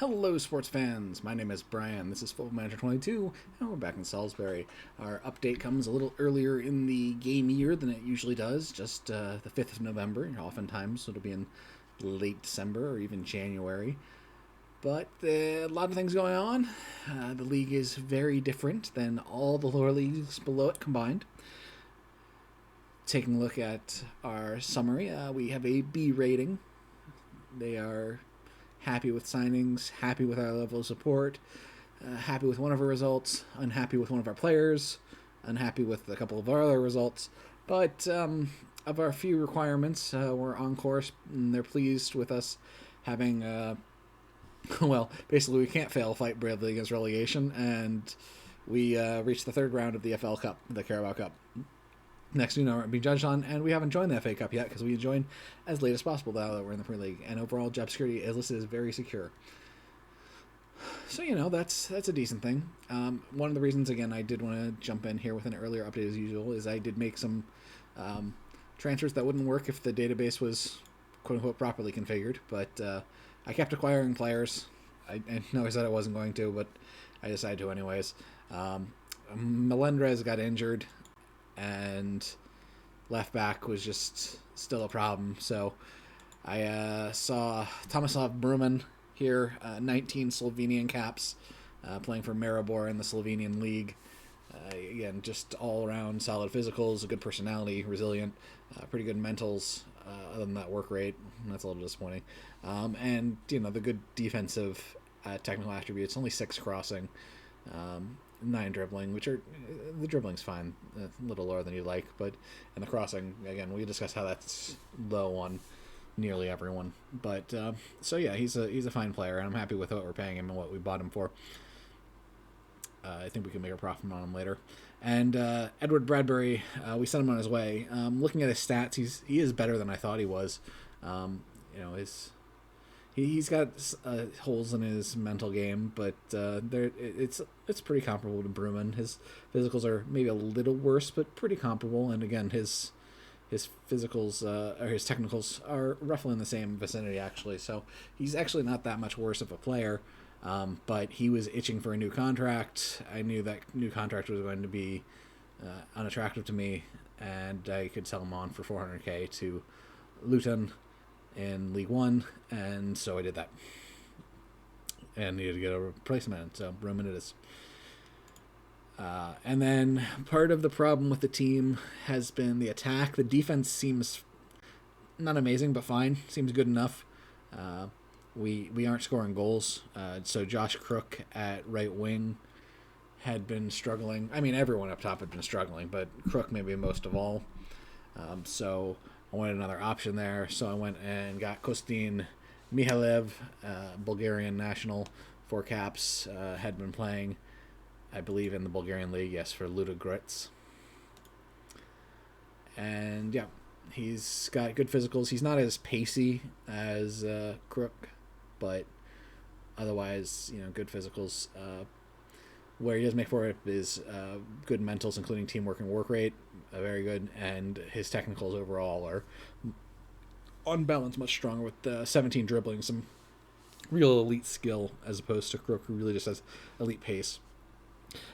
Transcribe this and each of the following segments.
Hello, sports fans. My name is Brian. This is Football Manager 22, and we're back in Salisbury. Our update comes a little earlier in the game year than it usually does, just the 5th of November. Oftentimes, it'll be in late December or even January. But a lot of things going on. The league is very different than all the lower leagues below it combined. Taking a look at our summary, we have a B rating. They are happy with signings, happy with our level of support, happy with one of our results, unhappy with one of our players, unhappy with a couple of our other results. But of our few requirements, we're on course, and they're pleased with us having, well, basically we can't fail fight bravely against relegation, and we reached the third round of the FL Cup, the Carabao Cup. Next, we're going to be judged on, and we haven't joined the FA Cup yet because we joined as late as possible now that we're in the Premier League. And overall, job security is listed as very secure. So, that's a decent thing. One of the reasons, again, I did want to jump in here with an earlier update as usual is I did make some transfers that wouldn't work if the database was, quote-unquote, properly configured. But I kept acquiring players. I know I said I wasn't going to, but I decided to anyways. Melendrez got injured, and left back was just still a problem. So I saw Tomislav Bruman here, 19 Slovenian caps, playing for Maribor in the Slovenian league. Again, just all around solid physicals, a good personality, resilient, pretty good mentals. Other than that work rate, that's a little disappointing. And the good defensive technical attributes. Only 6 crossing. 9 dribbling, which are the dribbling's fine, a little lower than you'd like, but in the crossing, again, we discussed how that's low on nearly everyone. But so yeah, he's a fine player, and I'm happy with what we're paying him and what we bought him for. I think we can make a profit on him later. And Edward Bradbury, we sent him on his way. Looking at his stats, he is better than I thought he was. He's got holes in his mental game, but it's pretty comparable to Bruman. His physicals are maybe a little worse, but pretty comparable. And again, his physicals or his technicals are roughly in the same vicinity, actually. So he's actually not that much worse of a player. But he was itching for a new contract. I knew that new contract was going to be unattractive to me, and I could sell him on for 400k to Luton in League One, and so I did that. And needed to get a replacement, so Roman it is. And then part of the problem with the team has been the attack. The defense seems not amazing, but fine. Seems good enough. We aren't scoring goals. So Josh Crook at right wing had been struggling. I mean, everyone up top had been struggling, but Crook maybe most of all. So I wanted another option there, so I went and got Kostin Mihalev, Bulgarian national, 4 caps, had been playing, I believe, in the Bulgarian league, yes, for Ludogorets. And yeah, he's got good physicals. He's not as pacey as Crook, but otherwise, good physicals. Where he does make for it is good mentals, including teamwork and work rate, very good, and his technicals overall are on balance much stronger with 17 dribbling, some real elite skill as opposed to Crook, who really just has elite pace.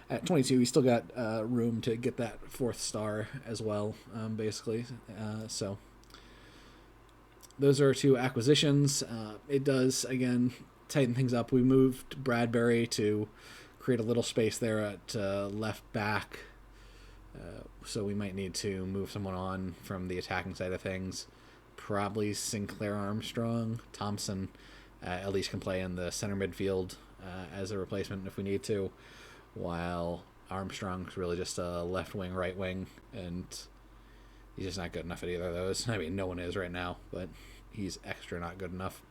At 22, he's still got room to get that 4th star as well, basically. So those are 2 acquisitions. It does, again, tighten things up. We moved Bradbury to create a little space there at left back, so we might need to move someone on from the attacking side of things. Probably Sinclair Armstrong. Thompson at least can play in the center midfield as a replacement if we need to, while Armstrong's really just a left wing, right wing, and he's just not good enough at either of those. I mean, no one is right now, but he's extra not good enough.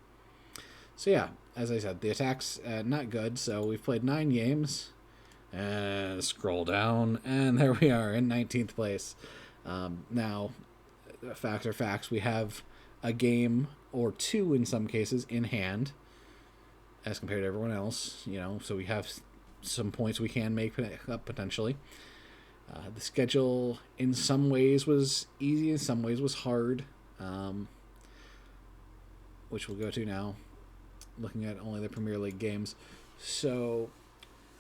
So yeah, as I said, the attack's not good, so we've played 9 games, and scroll down, and there we are in 19th place. Now, facts are facts. We have a game or 2 in some cases in hand, as compared to everyone else, so we have some points we can make up potentially. The schedule in some ways was easy, in some ways was hard, which we'll go to now. looking at only the Premier League games. So,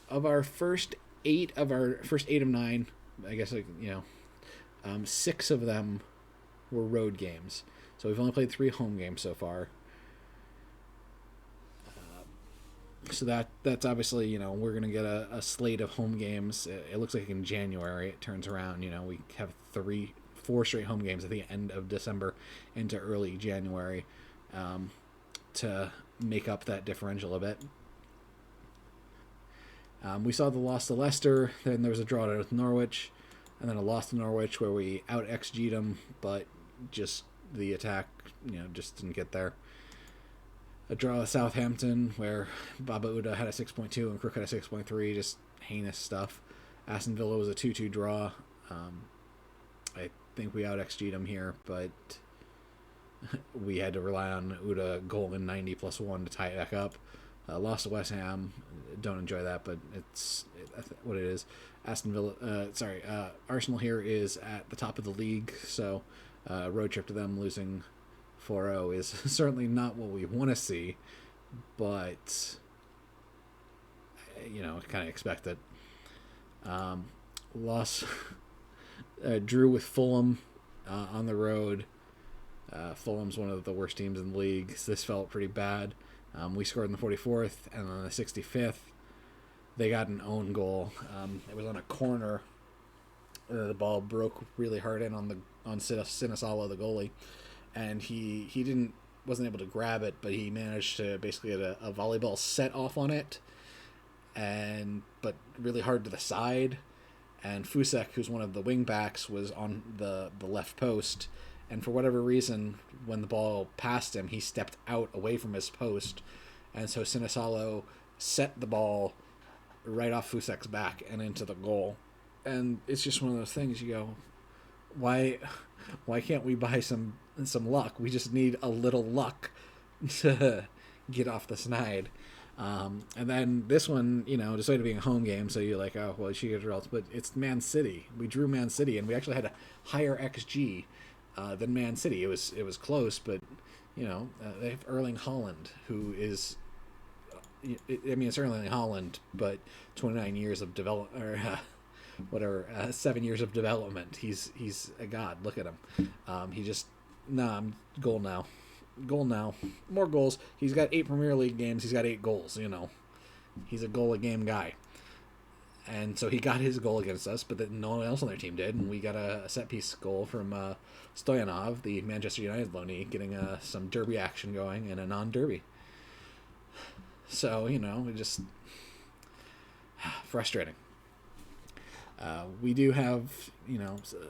of our first eight of 9, I guess, like, 6 of them were road games. So we've only played 3 home games so far. So that's obviously, we're going to get a slate of home games. It looks like in January it turns around. We have 4 straight home games at the end of December into early January to make up that differential a bit. We saw the loss to Leicester, then there was a draw with Norwich, and then a loss to Norwich where we out XG'd them, but just the attack, just didn't get there. A draw with Southampton where Baba Uda had a 6.2 and Crook had a 6.3, just heinous stuff. Aston Villa was a 2-2 draw. I think we out XG'd them here, but we had to rely on Uda goal in 90 plus 1 to tie it back up. Lost to West Ham. Don't enjoy that, but it's what it is. Arsenal here is at the top of the league, so road trip to them losing 4-0 is certainly not what we want to see, but kind of expect it. Loss drew with Fulham on the road. Fulham's one of the worst teams in the league, so this felt pretty bad. We scored in the 44th, and on the 65th, they got an own goal. It was on a corner. The ball broke really hard in on Sinisalo, the goalie, and he wasn't able to grab it, but he managed to basically get a volleyball set off on it, but really hard to the side. And Fusek, who's one of the wing backs, was on the left post. And for whatever reason, when the ball passed him, he stepped out away from his post. And so Sinisalo set the ball right off Fusek's back and into the goal. And it's just one of those things you go, why can't we buy some luck? We just need a little luck to get off the snide. And then this one, despite it being a home game, so you're like, oh, well, she gets results. But it's Man City. We drew Man City, and we actually had a higher XG than Man City. It was close, but they have Erling Haaland, who is, it's Erling Haaland, but 29 years of development, or 7 years of development. He's a god. Look at him. Goal now, more goals. He's got 8 Premier League games. He's got 8 goals. He's a goal a game guy. And so he got his goal against us, but then no one else on their team did. And we got a set-piece goal from Stoyanov, the Manchester United loanee, getting some derby action going in a non-derby. So, just frustrating. We do have,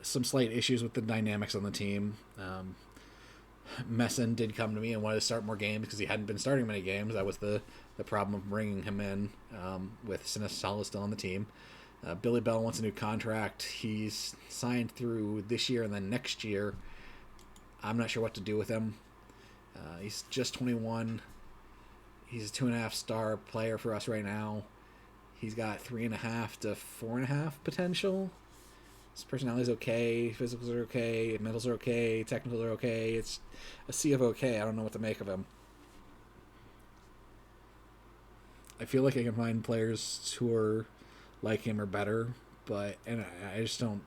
some slight issues with the dynamics on the team. Messin did come to me and wanted to start more games because he hadn't been starting many games. That was the problem of bringing him in with Sinisalo still on the team. Billy Bell wants a new contract. He's signed through this year and then next year. I'm not sure what to do with him. He's just 21. He's a 2.5-star player for us right now. He's got 3.5 to 4.5 potential. His personality's okay, physicals are okay, mentals are okay, technicals are okay. It's a sea of okay. I don't know what to make of him. I feel like I can find players who are like him or better, and I just don't.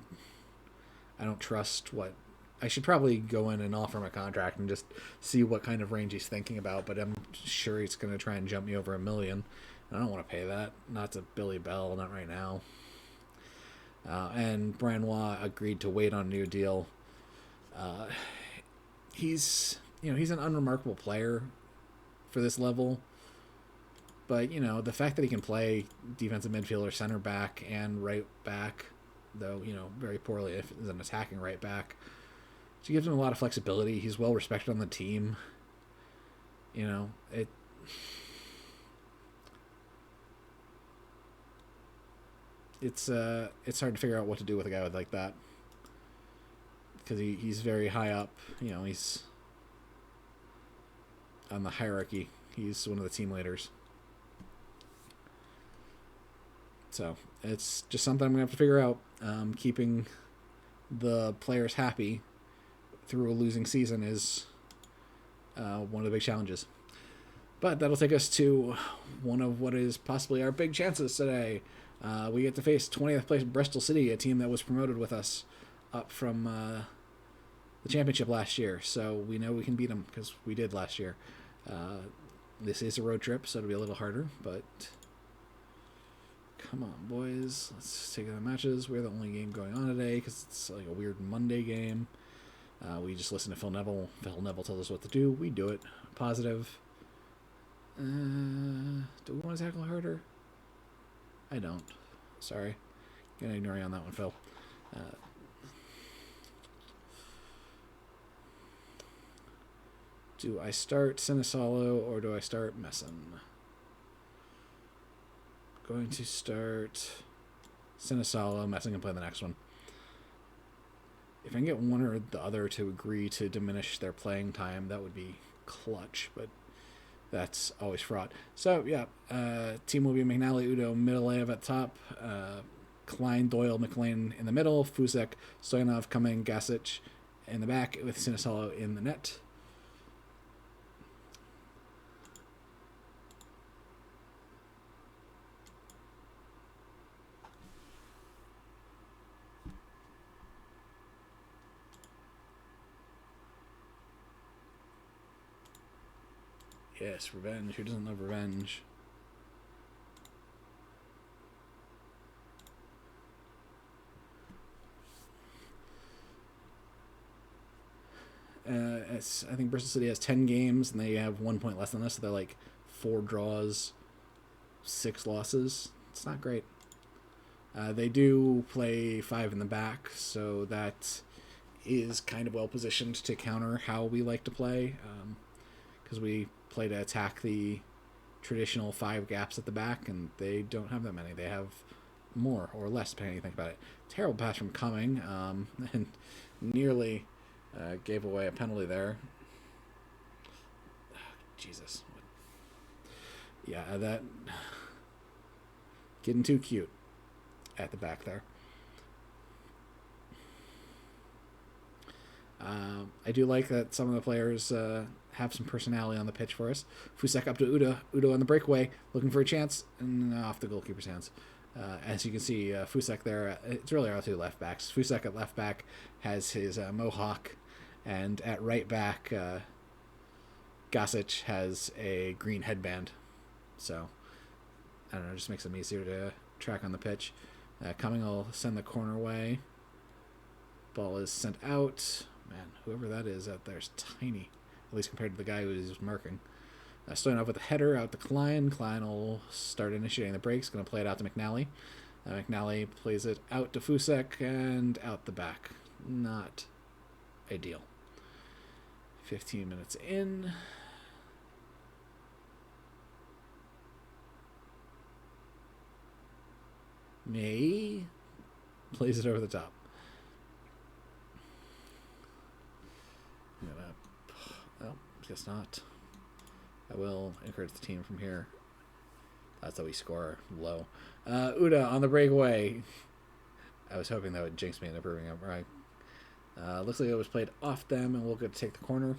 I don't trust what. I should probably go in and offer him a contract and just see what kind of range he's thinking about. But I'm sure he's going to try and jump me over $1 million. I don't want to pay that. Not to Billy Bell, not right now. And Branois agreed to wait on a new deal. He's an unremarkable player for this level, but the fact that he can play defensive midfielder, center back, and right back, though very poorly as an attacking right back, so gives him a lot of flexibility. He's well respected on the team. It's hard to figure out what to do with a guy like that because he's very high up. He's on the hierarchy. He's one of the team leaders. So it's just something I'm gonna have to figure out. Keeping the players happy through a losing season is one of the big challenges. But that'll take us to one of what is possibly our big chances today. We get to face 20th place Bristol City, a team that was promoted with us up from the championship last year. So we know we can beat them because we did last year. This is a road trip, so it'll be a little harder, but come on, boys. Let's take the matches. We're the only game going on today because it's like a weird Monday game. We just listen to Phil Neville. Phil Neville tells us what to do. We do it. Positive. Do we want to tackle harder? I don't. Sorry. Gonna ignore you on that one, Phil. Do I start Sinisalo or do I start Messin? Going to start Sinisalo. Messin can play the next one. If I can get one or the other to agree to diminish their playing time, that would be clutch, but that's always fraught. So, yeah, team will be McNally, Udo, Middleev at top, Klein, Doyle, McLean in the middle, Fusek, Stoyanov, Cumming, Gasic in the back with Sinisalo in the net. Yes, revenge. Who doesn't love revenge? I think Bristol City has 10 games, and they have 1 point less than us, so they're like 4 draws, 6 losses. It's not great. They do play 5 in the back, so that is kind of well positioned to counter how we like to play, because we play to attack the traditional 5 gaps at the back, and they don't have that many. They have more or less, depending on how you think about it. Terrible pass from Cumming, and nearly gave away a penalty there. Jesus. Yeah, that getting too cute at the back there. I do like that some of the players have some personality on the pitch for us. Fusek up to Udo. Udo on the breakaway, looking for a chance, and off the goalkeeper's hands. As you can see, Fusek there, it's really our 2 left backs. Fusek at left back has his mohawk, and at right back, Gasic has a green headband. So, I don't know, it just makes them easier to track on the pitch. Cumming will send the corner away. Ball is sent out. Man, whoever that is out there is tiny, at least compared to the guy who was marking. Starting off with a header out to Klein. Klein will start initiating the breaks. Going to play it out to McNally. McNally plays it out to Fusek and out the back. Not ideal. 15 minutes in. May plays it over the top. Well, guess not. I will encourage the team from here. That's how we score low. Uda on the breakaway. I was hoping that would jinx me into proving it right. Looks like it was played off them, and we'll get to take the corner.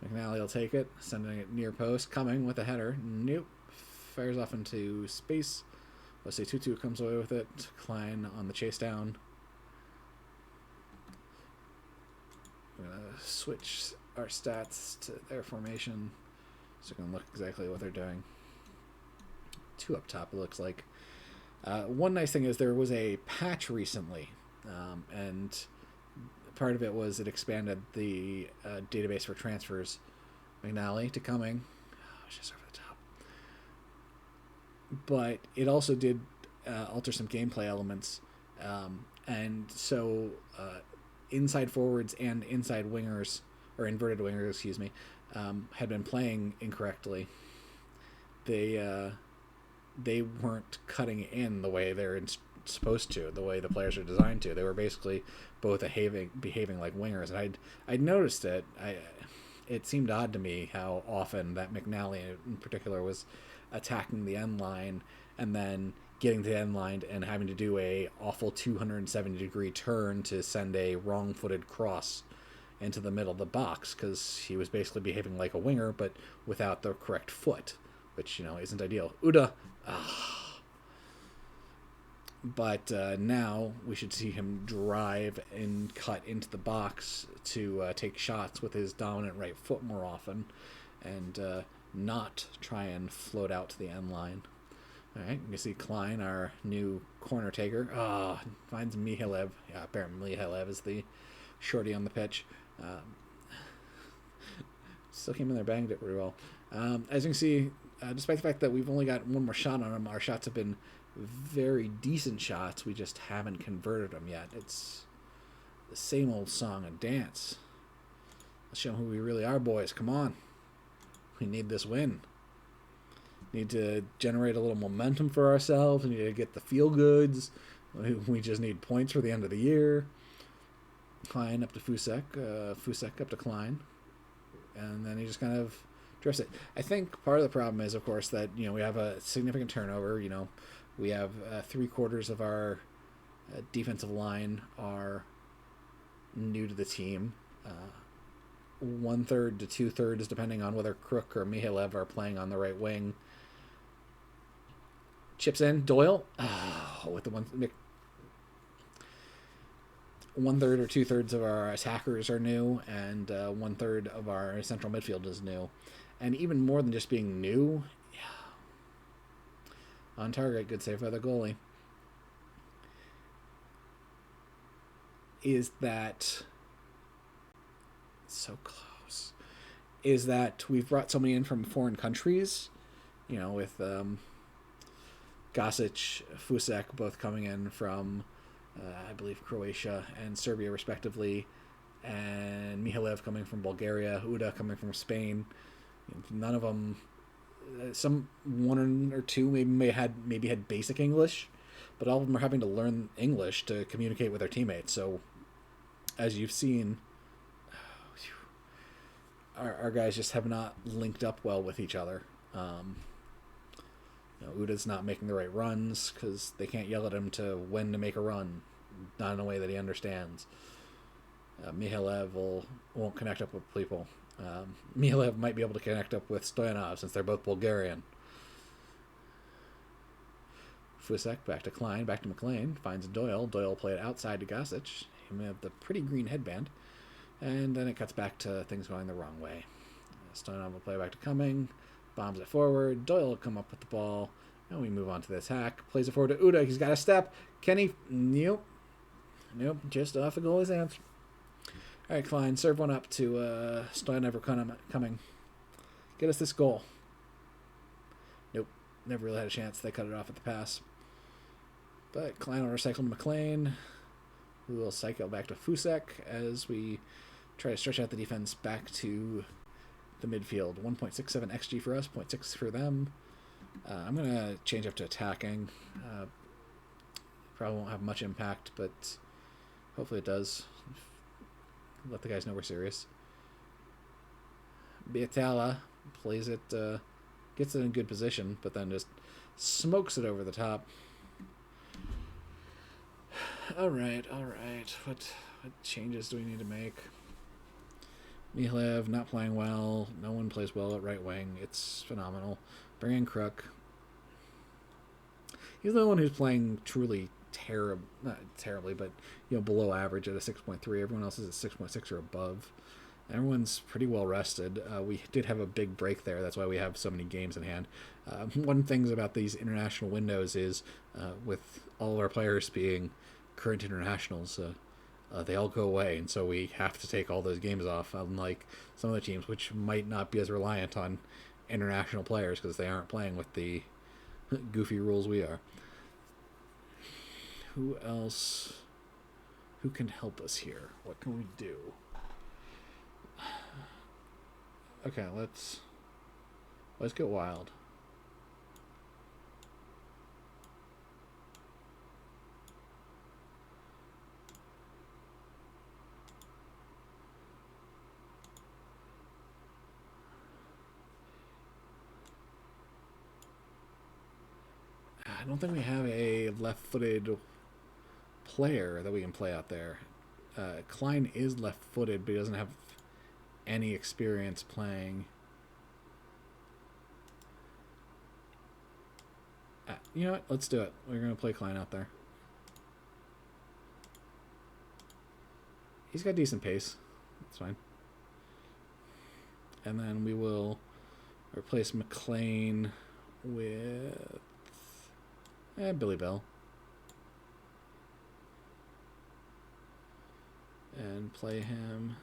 McNally will take it, sending it near post. Cumming with a header. Nope. Fires off into space. Let's say Tutu comes away with it. Klein on the chase down. We're going to switch our stats to their formation so we can look exactly what they're doing. 2 up top, it looks like. One nice thing is there was a patch recently, and part of it was it expanded the database for transfers. McNally to Cumming. Oh, it's just over the top. But it also did alter some gameplay elements. And so inside forwards and inside wingers, or inverted wingers, excuse me, had been playing incorrectly. They weren't cutting in the way they're supposed to, the way the players are designed to. They were basically both behaving like wingers. And I'd noticed it. It seemed odd to me how often that McNally in particular was attacking the end line and then getting to the end line and having to do a awful 270-degree turn to send a wrong-footed cross into the middle of the box because he was basically behaving like a winger, but without the correct foot, which, isn't ideal. Uda, but now we should see him drive and cut into the box to take shots with his dominant right foot more often, and not try and float out to the end line. All right, you can see Klein, our new corner taker. Finds Mihailev. Yeah, apparently Mihailev is the shorty on the pitch. Still came in there, banged it pretty well. As you can see, despite the fact that we've only got one more shot on him, our shots have been very decent shots. We just haven't converted them yet. It's the same old song and dance. Let's show them who we really are, boys. Come on. We need this win. Need to generate a little momentum for ourselves. We need to get the feel goods. We just need points for the end of the year. Klein up to Fusek. Fusek up to Klein. And then he just kind of drifts it. I think part of the problem is, of course, that we have a significant turnover. We have 3/4 of our defensive line are new to the team. 1/3 to 2/3, depending on whether Crook or Mihailev are playing on the right wing. Chips in Doyle with the 1/3 or 2/3 of our attackers are new, and 1/3 of our central midfield is new. And even more than just being new, on target, good save by the goalie, is that so close, is that we've brought so many in from foreign countries, with Gasic, Fusek both coming in from, I believe, Croatia and Serbia, respectively, and Mihailev coming from Bulgaria, Uda coming from Spain. None of them, some one or two maybe had basic English, but all of them are having to learn English to communicate with their teammates. So, as you've seen, our guys just have not linked up well with each other. Uda's not making the right runs because they can't yell at him to when to make a run, not in a way that he understands. Mihailev won't connect up with people. Mihailev might be able to connect up with Stoyanov since they're both Bulgarian. Fusek back to Klein, back to McLean, finds Doyle. Doyle played outside to Gasic. He may have the pretty green headband. And then it cuts back to things going the wrong way. Stoyanov will play back to Cumming. Bombs it forward. Doyle will come up with the ball. And we move on to the attack. Plays it forward to Uda. He's got a step. Can he? Nope. Just off the goalie's hands. All right, Klein. Serve one up to Stoyanov or Cumming. Get us this goal. Nope. Never really had a chance. They cut it off at the pass. But Klein will recycle to McLean, who will cycle back to Fusek as we try to stretch out the defense back to the midfield. 1.67 XG for us, 0.6 for them. I'm going to change up to attacking. Probably won't have much impact, but hopefully it does. Let the guys know we're serious. Biatala plays it, gets it in good position, but then just smokes it over the top. All right. What changes do we need to make? Mihailev not playing well. No one plays well at right wing. It's phenomenal. Bring in Crook. He's the only one who's playing truly not terribly, but below average at a 6.3. Everyone else is at 6.6 or above. Everyone's pretty well rested. We did have a big break there. That's why we have so many games in hand. One of the things about these international windows is with all of our players being current internationals, they all go away, and so we have to take all those games off, unlike some of the teams which might not be as reliant on international players because they aren't playing with the goofy rules we are. Who else? Who can help us here? What can we do? Okay, let's get wild. I don't think we have a left-footed player that we can play out there. Klein is left-footed, but he doesn't have any experience playing. You know what? Let's do it. We're going to play Klein out there. He's got decent pace. That's fine. And then we will replace McLean with Billy Bell. And play him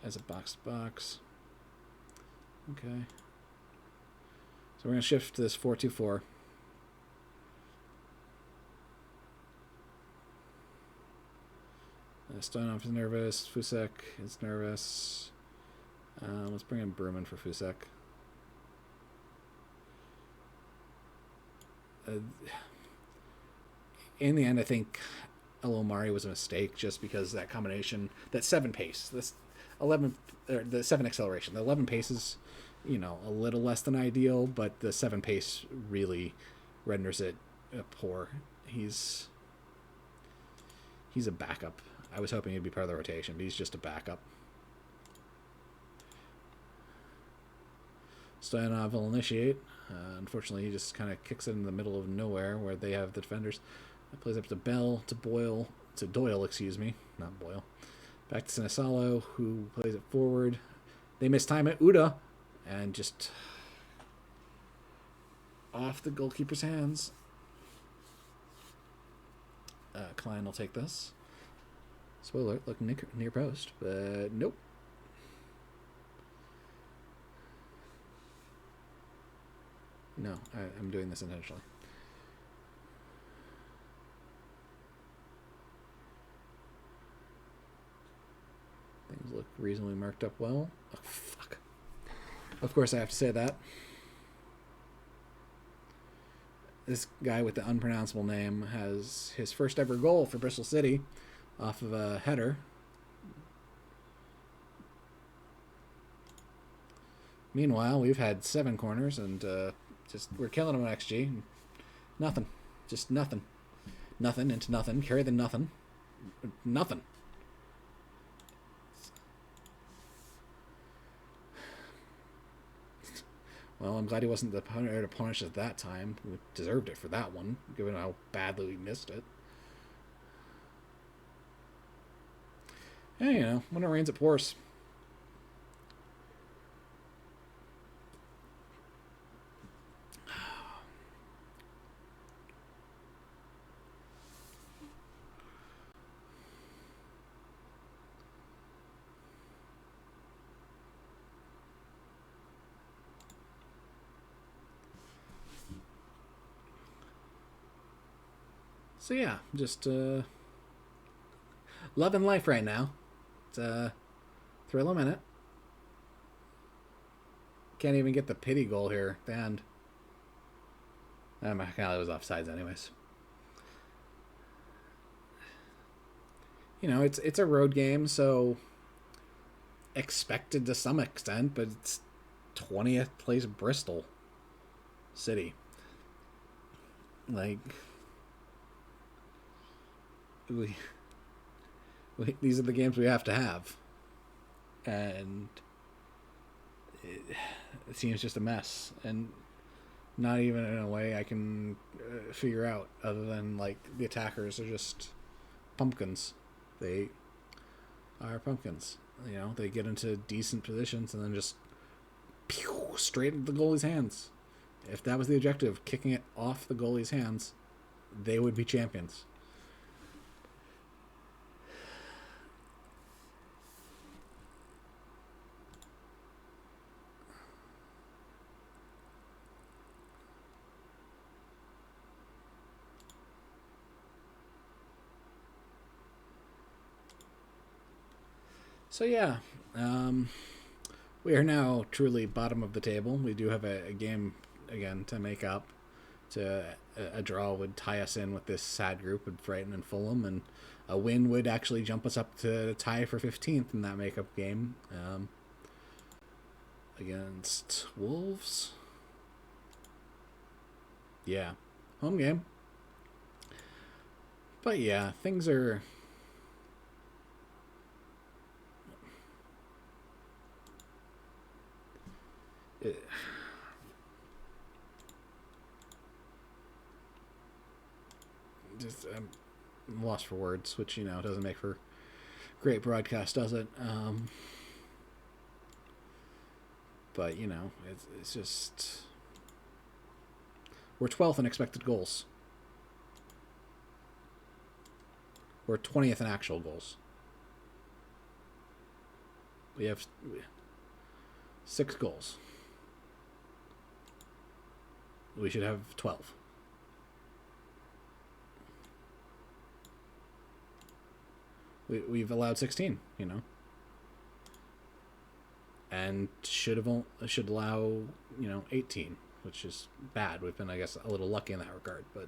as a box-to-box. Okay. So we're going to shift to this 4-2-4. Stoyanov is nervous. Fusek is nervous. Let's bring in Berman for Fusek. In the end, I think Elomari was a mistake just because that combination, that 7 pace, this 11, or the 7 acceleration, the 11 pace is, you know, a little less than ideal, but the 7 pace really renders it poor. He's a backup. I was hoping he'd be part of the rotation, but he's just a backup. Stoyanov will initiate. Unfortunately, he just kind of kicks it in the middle of nowhere where they have the defenders. It plays up to Bell, to Doyle, excuse me, not Boyle. Back to Sinisalo, who plays it forward. They mistime it, Uda, and just off the goalkeeper's hands. Klein will take this. Spoiler, looking near post, but nope. No, I'm doing this intentionally. Things look reasonably marked up well. Oh, fuck. Of course I have to say that. This guy with the unpronounceable name has his first ever goal for Bristol City off of a header. Meanwhile, we've had 7 corners and we're killing them on XG. Nothing. Just nothing. Nothing into nothing. Carry the nothing. Nothing. Well, I'm glad he wasn't the punter to punish at that time. We deserved it for that one, given how badly we missed it. Hey, you know, when it rains, it pours. So yeah, just loving life right now. It's thrill a minute. Can't even get the pity goal here. The end. McAllister was offsides anyways. You know, it's a road game, so expected to some extent, but it's 20th place Bristol City. Like, these are the games we have to have, and it seems just a mess, and not even in a way I can figure out, other than like the attackers are just pumpkins. They are pumpkins. You know, they get into decent positions and then just straight into the goalie's hands. If that was the objective, kicking it off the goalie's hands, they would be champions. So yeah, we are now truly bottom of the table. We do have a game again to make up. A draw would tie us in with this sad group with Brighton and Fulham, and a win would actually jump us up to tie for 15th in that makeup game against Wolves. Yeah, home game. But yeah, things are It, just I'm lost for words, which doesn't make for great broadcast, does it? But it's just we're 12th in expected goals. We're 20th in actual goals. We have 6 goals. We should have 12. We've allowed 16, and should allow 18, which is bad. We've been, I guess, a little lucky in that regard, but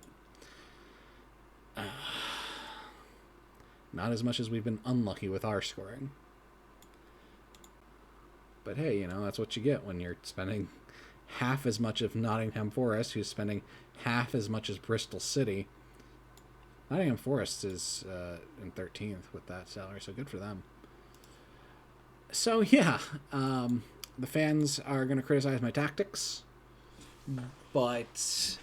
not as much as we've been unlucky with our scoring. But hey, that's what you get when you're spending half as much of Nottingham Forest, who's spending half as much as Bristol City. Nottingham Forest is in 13th with that salary, so good for them. So yeah, the fans are going to criticize my tactics, but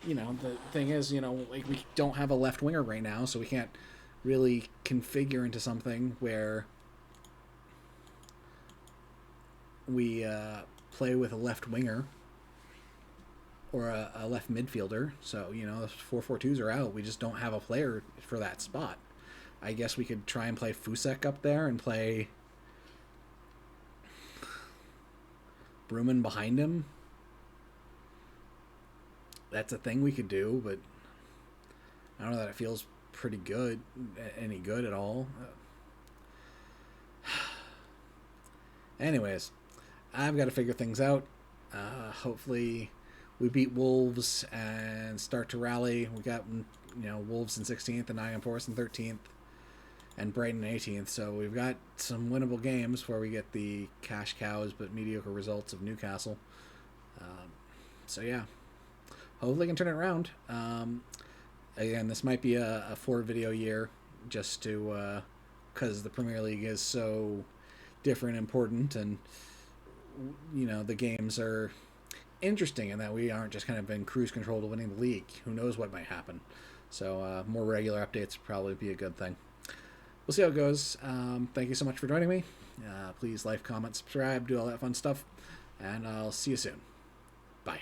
the thing is, like, we don't have a left winger right now, so we can't really configure into something where we play with a left winger or a left midfielder. So, the 4-4-2s are out. We just don't have a player for that spot. I guess we could try and play Fusek up there and play Bruman behind him. That's a thing we could do, but I don't know that it feels pretty good, any good at all. Anyways, I've got to figure things out. Hopefully we beat Wolves and start to rally. We got, Wolves in 16th and Nottingham Forest in 13th and Brighton 18th. So we've got some winnable games where we get the cash cows but mediocre results of Newcastle. So yeah, hopefully I can turn it around. Again, this might be a 4-video year just to because the Premier League is so different, important, and the games are interesting in that we aren't just kind of in cruise control to winning the league. Who knows what might happen? So more regular updates would probably be a good thing. We'll see how it goes. Thank you so much for joining me. Please like, comment, subscribe, do all that fun stuff, and I'll see you soon. Bye.